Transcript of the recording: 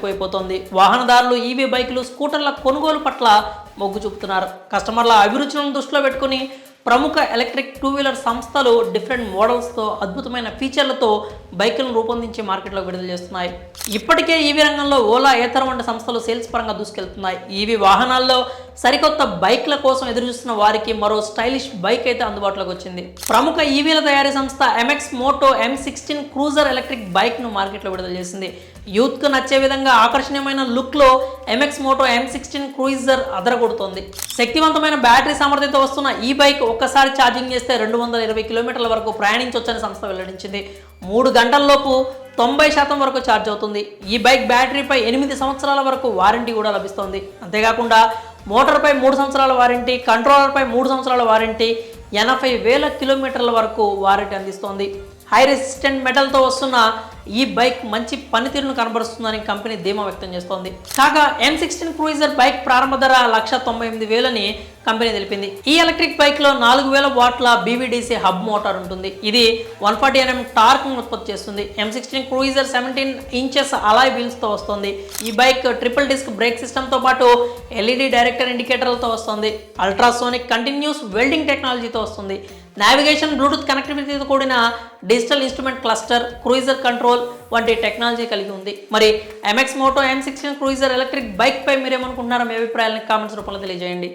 ఎక్కువైపోతోంది. వాహనదారులు ఈవీ బైకులు, స్కూటర్ల కొనుగోలు పట్ల మొగ్గు చూపుతున్నారు. కస్టమర్ల అభిరుచులను దృష్టిలో పెట్టుకుని ప్రముఖ ఎలక్ట్రిక్ టూ వీలర్ సంస్థలు డిఫరెంట్ మోడల్స్తో అద్భుతమైన ఫీచర్లతో బైకులను రూపొందించి మార్కెట్లో విడుదల చేస్తున్నాయి. ఇప్పటికే ఈవీ రంగంలో ఓలా, ఏథర్ వంటి సంస్థలు సేల్స్ పరంగా దూసుకెళ్తున్నాయి. ఈవీ వాహనాల్లో సరికొత్త బైక్ల కోసం ఎదురుచూస్తున్న వారికి మరో స్టైలిష్ బైక్ అయితే అందుబాటులోకి వచ్చింది. ప్రముఖ ఈవీల తయారీ సంస్థ MX Moto M16 cruiser electric బైక్ను మార్కెట్లో విడుదల చేసింది. యూత్కు నచ్చే విధంగా ఆకర్షణీయమైన లుక్లో ఎంఎక్స్ మోటో M16 క్రూయిజర్ అదరగొడుతోంది. శక్తివంతమైన బ్యాటరీ సామర్థ్యంతో వస్తున్న ఈ బైక్ ఒక్కసారి ఛార్జింగ్ చేస్తే 220 కిలోమీటర్ల వరకు ప్రయాణించవచ్చని సంస్థ వెల్లడించింది. 3 గంటల్లోపు 90% వరకు ఛార్జ్ అవుతుంది. ఈ బైక్ బ్యాటరీపై 8 సంవత్సరాల వరకు వారంటీ కూడా లభిస్తుంది. అంతేకాకుండా మోటార్పై 3 సంవత్సరాల వారంటీ, కంట్రోలర్పై 3 సంవత్సరాల వారంటీ, 80,000 కిలోమీటర్ల వరకు వారంటీ అందిస్తోంది. హై రెసిస్టెంట్ మెటల్తో వస్తున్న ఈ బైక్ మంచి పనితీరును కనబరుస్తుందని కంపెనీ ధీమా వ్యక్తం చేస్తోంది. కాగా M16 క్రూయిజర్ బైక్ ప్రారంభ ధర 1,98,000 కంపెనీ తెలిపింది. ఈ ఎలక్ట్రిక్ బైక్లో 4,000 వాట్ల BVDC హబ్ మోటార్ ఉంటుంది. ఇది 140 Nm టార్క్ ఉత్పత్తి చేస్తుంది. M16 క్రూయిజర్ 17 ఇంచెస్ అలాయ్ వీల్స్తో వస్తుంది. ఈ బైక్ ట్రిపుల్ డిస్క్ బ్రేక్ సిస్టమ్తో పాటు LED డైరెక్టర్ ఇండికేటర్లతో వస్తుంది. అల్ట్రాసోనిక్ కంటిన్యూస్ వెల్డింగ్ టెక్నాలజీతో వస్తుంది. నావిగేషన్, బ్లూటూత్ కనెక్టివిటీతో కూడిన digital instrument cluster, cruiser control వంటి టెక్నాలజీ కలిగి ఉంది. మరి MX Moto M16 cruiser electric bike పై మీరేమనుకుంటున్నారో మీ అభిప్రాయాలను కామెంట్స్ రూపంలో తెలియజేయండి.